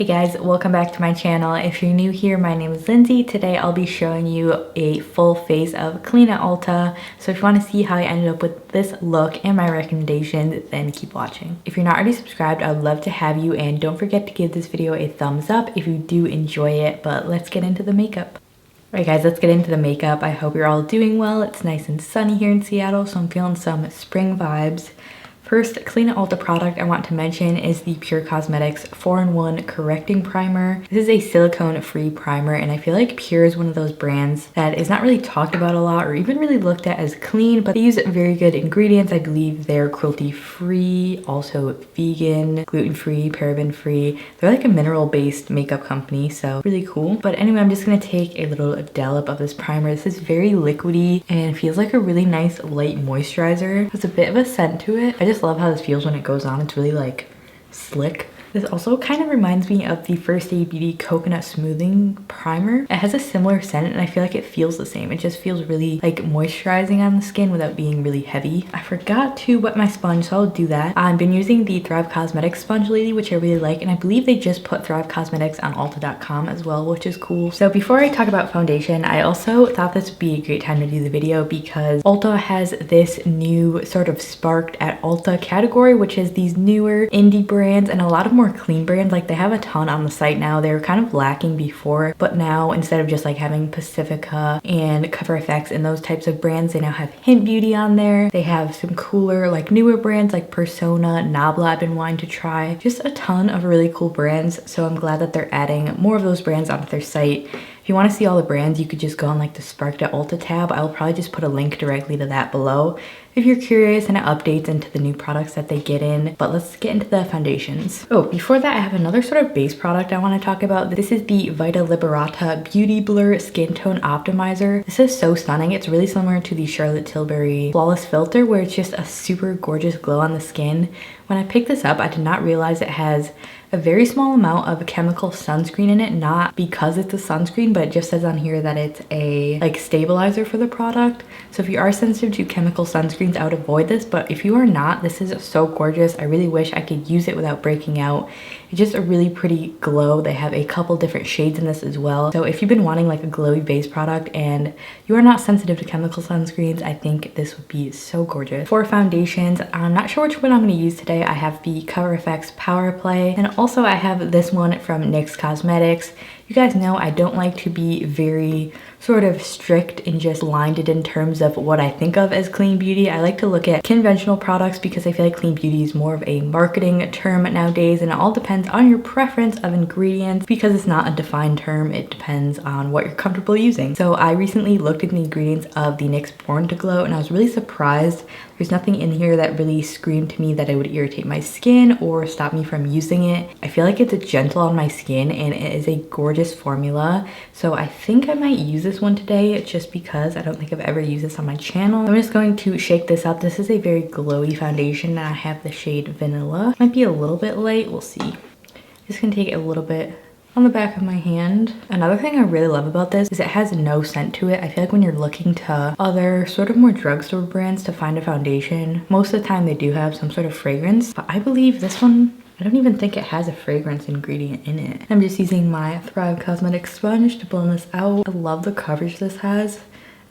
Hey guys, welcome back to my channel. If you're new here, my name is Lindsay. Today I'll be showing you a full face of clean at Ulta. So if you want to see how I ended up with this look and my recommendations, then keep watching. If you're not already subscribed, I would love to have you, and don't forget to give this video a thumbs up if you do enjoy it. But let's get into the makeup. Alright guys, let's get into the makeup. I hope you're all doing well. It's nice and sunny here in Seattle, so I'm feeling some spring vibes. First clean at Ulta product I want to mention is the Pure Cosmetics 4-in-1 Correcting Primer. This is a silicone-free primer, and I feel like Pure is one of those brands that is not really talked about a lot or even really looked at as clean, but they use very good ingredients. I believe they're cruelty-free, also vegan, gluten-free, paraben-free. They're like a mineral-based makeup company, so really cool. But anyway, I'm just gonna take a little dollop of this primer. This is very liquidy and feels like a really nice light moisturizer. It has a bit of a scent to it. I just love how this feels when it goes on. It's really like slick. This also kind of reminds me of the First Aid Beauty Coconut Smoothing Primer. It has a similar scent and I feel like it feels the same. It just feels really like moisturizing on the skin without being really heavy. I forgot to wet my sponge, so I'll do that. I've been using the Thrive Cosmetics sponge lately, which I really like, and I believe they just put Thrive Cosmetics on Ulta.com as well, which is cool. So before I talk about foundation, I also thought this would be a great time to do the video because Ulta has this new sort of sparked at Ulta category, which is these newer indie brands and a lot of more clean brands. Like they have a ton on the site now. They were kind of lacking before, but now instead of just like having Pacifica and Cover FX and those types of brands, they now have Hemp Beauty on there. They have some cooler like newer brands like Persona, Nabla I've been wanting to try. Just a ton of really cool brands, so I'm glad that they're adding more of those brands onto their site. If you want to see all the brands, you could just go on like the Sparked at Ulta tab. I'll probably just put a link directly to that below if you're curious, and it updates into the new products that they get in. But let's get into the foundations. Oh, before that, I have another sort of base product I want to talk about. This is the Vita Liberata Beauty Blur Skin Tone Optimizer. This is so stunning. It's really similar to the Charlotte Tilbury Flawless Filter, where it's just a super gorgeous glow on the skin. When I picked this up, I did not realize it has a very small amount of chemical sunscreen in it, not because it's a sunscreen, but it just says on here that it's a like stabilizer for the product. So if you are sensitive to chemical sunscreens, I would avoid this, but if you are not, this is so gorgeous. I really wish I could use it without breaking out. It's just a really pretty glow. They have a couple different shades in this as well. So if you've been wanting like a glowy base product and you are not sensitive to chemical sunscreens, I think this would be so gorgeous. For foundations, I'm not sure which one I'm going to use today. I have the Cover FX Power Play, and also I have this one from NYX Cosmetics. You guys know I don't like to be very sort of strict and just blinded in terms of what I think of as clean beauty. I like to look at conventional products because I feel like clean beauty is more of a marketing term nowadays, and it all depends on your preference of ingredients because it's not a defined term. It depends on what you're comfortable using. So I recently looked at the ingredients of the NYX Born to Glow and I was really surprised. There's nothing in here that really screamed to me that it would irritate my skin or stop me from using it. I feel like it's gentle on my skin and it is a gorgeous formula. So I think I might use this one today just because I don't think I've ever used this on my channel. I'm just going to shake this up. This is a very glowy foundation and I have the shade Vanilla. Might be a little bit light, we'll see. Just gonna take a little bit on the back of my hand. Another thing I really love about this is it has no scent to it. I feel like when you're looking to other sort of more drugstore brands to find a foundation, most of the time they do have some sort of fragrance, but I believe this one, I don't even think it has a fragrance ingredient in it. I'm just using my Thrive Cosmetics sponge to blend this out. I love the coverage this has.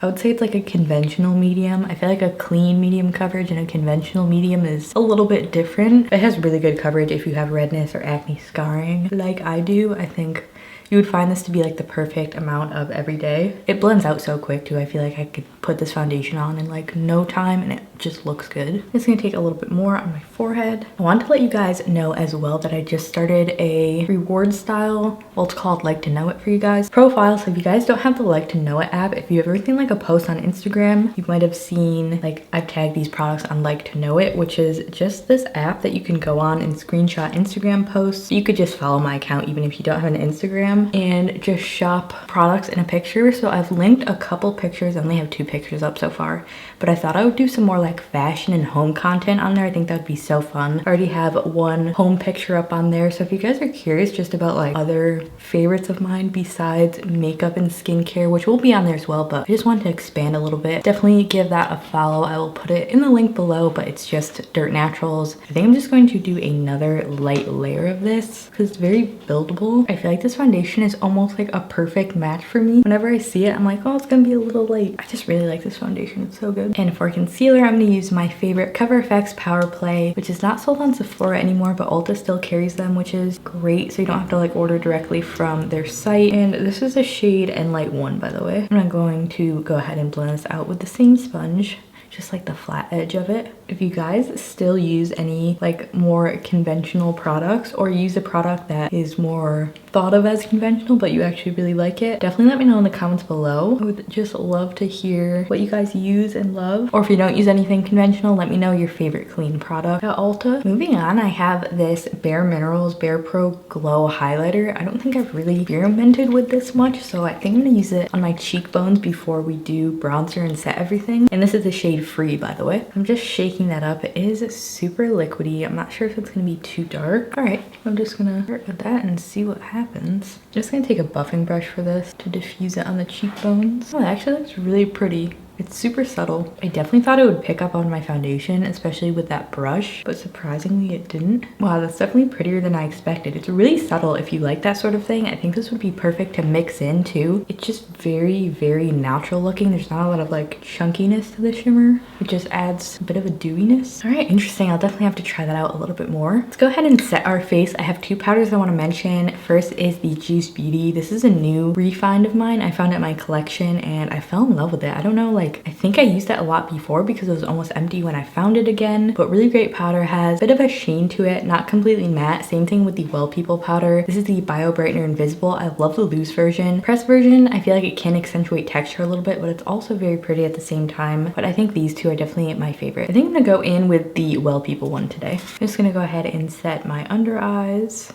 I would say it's like a conventional medium. I feel like a clean medium coverage and a conventional medium is a little bit different. It has really good coverage if you have redness or acne scarring like I do. I think you would find this to be like the perfect amount of every day. It blends out so quick too. I feel like I could put this foundation on in like no time and it just looks good. I'm just gonna take a little bit more on my forehead. I wanted to let you guys know as well that I just started a reward style, well, it's called Like to Know It for you guys, profile. So if you guys don't have the Like to Know It app, if you've ever seen like a post on Instagram, you might have seen like I've tagged these products on Like to Know It, which is just this app that you can go on and screenshot Instagram posts. You could just follow my account even if you don't have an Instagram and just shop products in a picture. So I've linked a couple pictures. I only have 2 pictures up so far, but I thought I would do some more like like fashion and home content on there, I think that would be so fun. I already have one home picture up on there, so if you guys are curious just about like other favorites of mine besides makeup and skincare, which will be on there as well, but I just wanted to expand a little bit, definitely give that a follow. I will put it in the link below, but it's just Dirt Naturals. I think I'm just going to do another light layer of this because it's very buildable. I feel like this foundation is almost like a perfect match for me. Whenever I see it, I'm like, oh, it's gonna be a little light. I just really like this foundation. It's so good. And for concealer, I'm gonna use my favorite Cover FX Power Play, which is not sold on Sephora anymore, but Ulta still carries them, which is great. So you don't have to like order directly from their site. And this is a shade and light 1, by the way. I'm going to go ahead and blend this out with the same sponge, just like the flat edge of it. If you guys still use any like more conventional products or use a product that is more thought of as conventional but you actually really like it, definitely let me know in the comments below. I would just love to hear what you guys use and love. Or if you don't use anything conventional, let me know your favorite clean product at Ulta. Moving on, I have this Bare Minerals Bare Pro Glow highlighter. I don't think I've really experimented with this much, so I think I'm gonna use it on my cheekbones before we do bronzer and set everything. And this is the shade Free, by the way. I'm just shaking that up. It is super liquidy. I'm not sure if it's gonna be too dark. All right, I'm just gonna start with that and see what happens. Just gonna take a buffing brush for this to diffuse it on the cheekbones. Oh, it actually looks really pretty. It's super subtle. I definitely thought it would pick up on my foundation, especially with that brush, but surprisingly it didn't. Wow, that's definitely prettier than I expected. It's really subtle. If you like that sort of thing, I think this would be perfect to mix in too. It's just very, very natural looking. There's not a lot of like chunkiness to the shimmer. It just adds a bit of a dewiness. All right, interesting. I'll definitely have to try that out a little bit more. Let's go ahead and set our face. I have 2 powders I want to mention. First is the Juice Beauty. This is a new refind of mine. I found it in my collection and I fell in love with it. I don't know, like I think I used that a lot before because it was almost empty when I found it again, but really great powder. Has a bit of a sheen to it, not completely matte. Same thing with the Well People powder. This is the Bio Brightener Invisible. I love the loose version. Pressed version, I feel like it can accentuate texture a little bit, but it's also very pretty at the same time. But I think these two are definitely my favorite. I think I'm gonna go in with the Well People one today. I'm just gonna go ahead and set my under eyes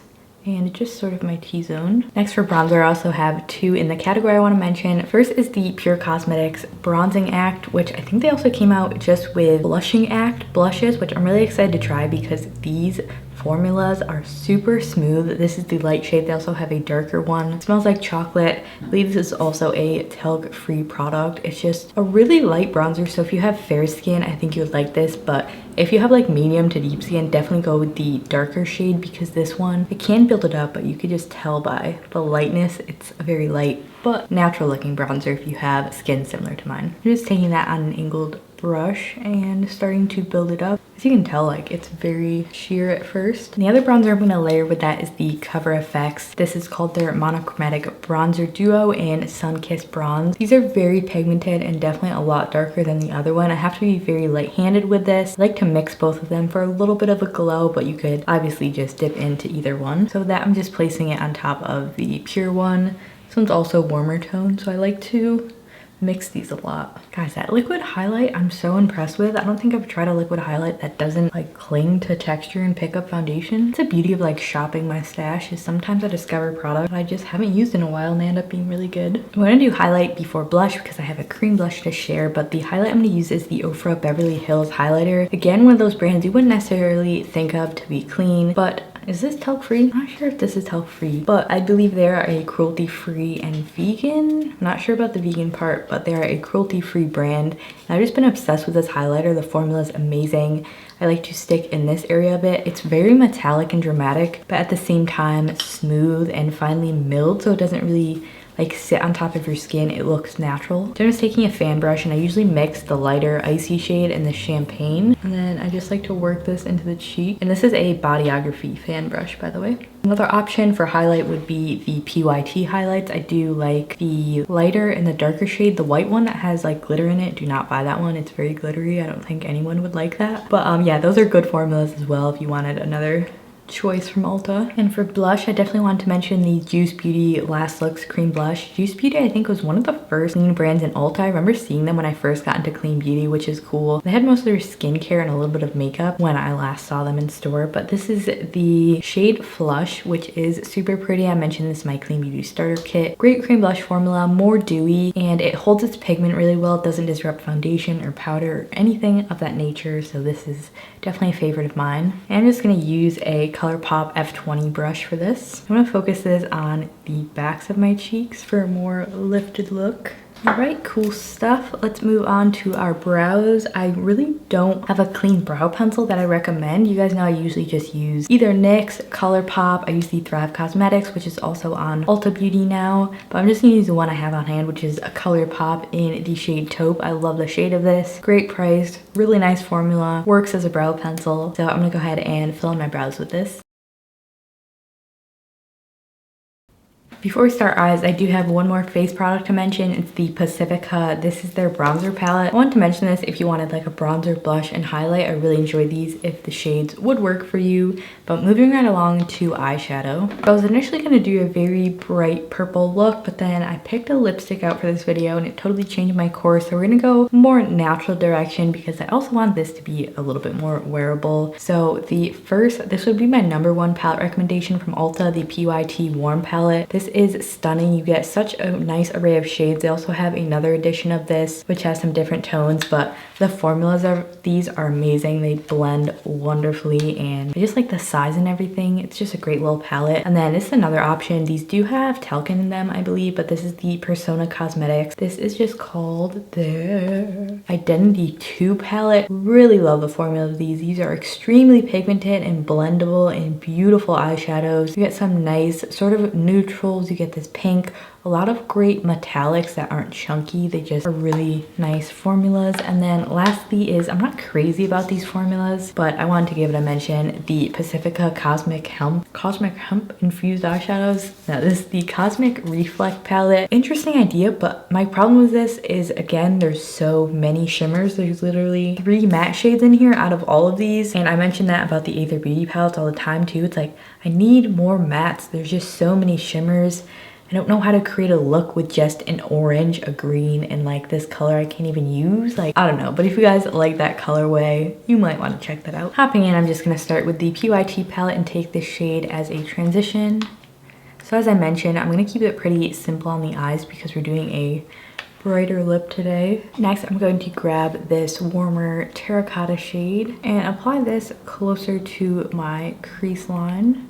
and just sort of my T-zone. Next for bronzer, I also have 2 in the category I want to mention. First is the Pure Cosmetics Bronzing Act, which I think they also came out just with Blushing Act blushes, which I'm really excited to try because these formulas are super smooth. This is the light shade. They also have a darker one. It smells like chocolate. I believe this is also a talc-free product. It's just a really light bronzer, so if you have fair skin, I think you would like this, but if you have like medium to deep skin, definitely go with the darker shade because this one, it can build it up, but you could just tell by the lightness, it's a very light but natural looking bronzer if you have skin similar to mine. I'm just taking that on an angled brush and starting to build it up. As you can tell, like it's very sheer at first. And the other bronzer I'm gonna layer with that is the Cover FX. This is called their Monochromatic Bronzer Duo in Sun Kissed Bronze. These are very pigmented and definitely a lot darker than the other one. I have to be very light-handed with this. I like to mix both of them for a little bit of a glow, but you could obviously just dip into either one. So that I'm just placing it on top of the Pure one. This one's also warmer tone, so I like to mix these a lot. Guys, that liquid highlight I'm so impressed with. I don't think I've tried a liquid highlight that doesn't like cling to texture and pick up foundation. It's the beauty of like shopping my stash, is sometimes I discover products I just haven't used in a while and they end up being really good. I'm gonna do highlight before blush because I have a cream blush to share, but the highlight I'm gonna use is the Ofra Beverly Hills highlighter. Again, one of those brands you wouldn't necessarily think of to be clean, but is this talc-free? I'm not sure if this is talc-free, but I believe they are a cruelty-free and vegan. I'm not sure about the vegan part, but they are a cruelty-free brand. And I've just been obsessed with this highlighter. The formula is amazing. I like to stick in this area of it. It's very metallic and dramatic, but at the same time smooth and finely milled, so it doesn't really like sit on top of your skin. It looks natural. So I'm just taking a fan brush and I usually mix the lighter icy shade and the champagne, and then I just like to work this into the cheek. And this is a Bodyography fan brush, by the way. Another option for highlight would be the PYT highlights. I do like the lighter and the darker shade. The white one that has like glitter in it, do not buy that one. It's very glittery. I don't think anyone would like that. But yeah, those are good formulas as well if you wanted another choice from Ulta. And for blush, I definitely wanted to mention the Juice Beauty Last Looks Cream Blush. Juice Beauty, I think, was one of the first clean brands in Ulta. I remember seeing them when I first got into clean beauty, which is cool. They had most of their skincare and a little bit of makeup when I last saw them in store, but this is the shade Flush, which is super pretty. I mentioned this in my clean beauty starter kit. Great cream blush formula, more dewy, and it holds its pigment really well. It doesn't disrupt foundation or powder or anything of that nature, so this is definitely a favorite of mine. And I'm just going to use a ColourPop F20 brush for this. I'm going to focus this on the backs of my cheeks for a more lifted look. Alright, cool stuff. Let's move on to our brows. I really don't have a clean brow pencil that I recommend. You guys know I usually just use either NYX, ColourPop. I use the Thrive Cosmetics, which is also on Ulta Beauty now. But I'm just going to use the one I have on hand, which is a ColourPop in the shade Taupe. I love the shade of this. Great price, really nice formula, works as a brow pencil. So I'm going to go ahead and fill in my brows with this. Before we start eyes, I do have one more face product to mention. It's the Pacifica. This is their bronzer palette. I wanted to mention this if you wanted like a bronzer, blush, and highlight. I really enjoy these if the shades would work for you. But moving right along to eyeshadow. I was initially going to do a very bright purple look, but then I picked a lipstick out for this video and it totally changed my course. So we're going to go more natural direction because I also want this to be a little bit more wearable. So this would be my #1 palette recommendation from Ulta, the PYT Warm palette. This is stunning. You get such a nice array of shades. They also have another edition of this which has some different tones, but the formulas of these are amazing. They blend wonderfully and I just like the size and everything. It's just a great little palette. And then this is another option. These do have talcum in them, I believe, but this is the Persona Cosmetics. This is just called their Identity 2 palette. Really love the formula of these. These are extremely pigmented and blendable and beautiful eyeshadows. You get some nice sort of neutrals. You get this pink, a lot of great metallics that aren't chunky. They just are really nice formulas. And then lastly is, I'm not crazy about these formulas, but I wanted to give it a mention, the Pacifica Cosmic Hemp infused eyeshadows. Now this is the Cosmic Reflect palette. Interesting idea, but my problem with this is, again, there's so many shimmers. There's literally 3 matte shades in here out of all of these. And I mentioned that about the Aether Beauty palettes all the time too. It's like, I need more mattes. There's just so many shimmers. I don't know how to create a look with just an orange, a green, and like this color I can't even use. Like, I don't know, but if you guys like that colorway, you might want to check that out. Hopping in, I'm just going to start with the PYT palette and take this shade as a transition. So as I mentioned, I'm going to keep it pretty simple on the eyes because we're doing a brighter lip today. Next, I'm going to grab this warmer terracotta shade and apply this closer to my crease line,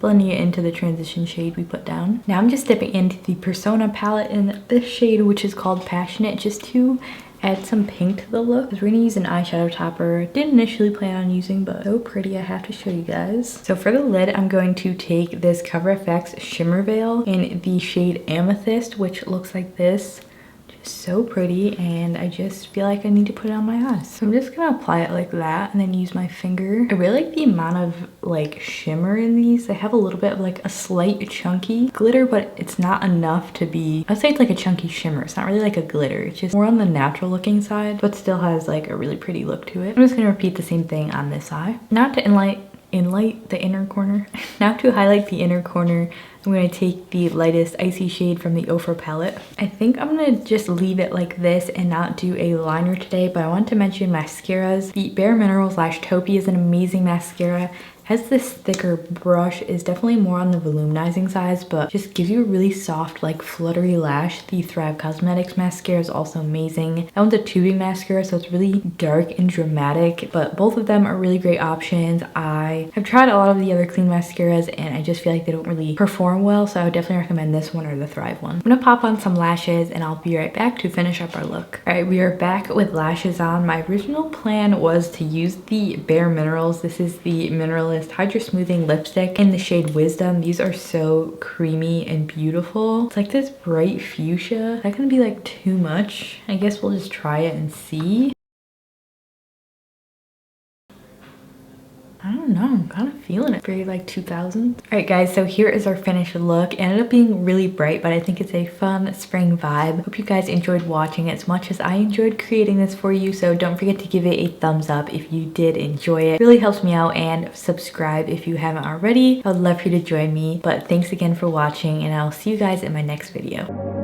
blending it into the transition shade we put down. Now I'm just dipping into the Persona palette in this shade, which is called Passionate, just to add some pink to the look. We're gonna use an eyeshadow topper. Didn't initially plan on using, but so pretty, I have to show you guys. So for the lid, I'm going to take this Cover FX Shimmer Veil in the shade Amethyst, which looks like this. So pretty, and I just feel like I need to put it on my eyes. So I'm just gonna apply it like that and then use my finger. I really like the amount of like shimmer in these. They have a little bit of like a slight chunky glitter, but it's not enough to be, I'd say it's like a chunky shimmer. It's not really like a glitter. It's just more on the natural looking side, but still has like a really pretty look to it. I'm just gonna repeat the same thing on this eye. Now to highlight the inner corner. Now to highlight the inner corner, I'm going to take the lightest icy shade from the Ofra palette. I think I'm going to just leave it like this and not do a liner today, but I want to mention mascaras. The Bare Minerals Taupe is an amazing mascara. Has this thicker brush, is definitely more on the volumizing size, but just gives you a really soft, like fluttery lash. The Thrive Cosmetics mascara is also amazing. That one's a tubing mascara, so it's really dark and dramatic, but both of them are really great options. I have tried a lot of the other clean mascaras and I just feel like they don't really perform well, so I would definitely recommend this one or the Thrive one. I'm gonna pop on some lashes and I'll be right back to finish up our look. All right, we are back with lashes on. My original plan was to use the Bare Minerals. This is the Mineralist Hydra Smoothing Lipstick in the shade Wisdom. These are so creamy and beautiful. It's like this bright fuchsia. Is that gonna be like too much? I guess we'll just try it and see. I don't don't know, I'm kind of feeling it. Very like 2000s. All right guys, so here is our finished look. It ended up being really bright, but I think it's a fun spring vibe. Hope you guys enjoyed watching as much as I enjoyed creating this for you. So don't forget to give it a thumbs up if you did enjoy it. It really helps me out, and subscribe if you haven't already. I would love for you to join me. But thanks again for watching, and I'll see you guys in my next video.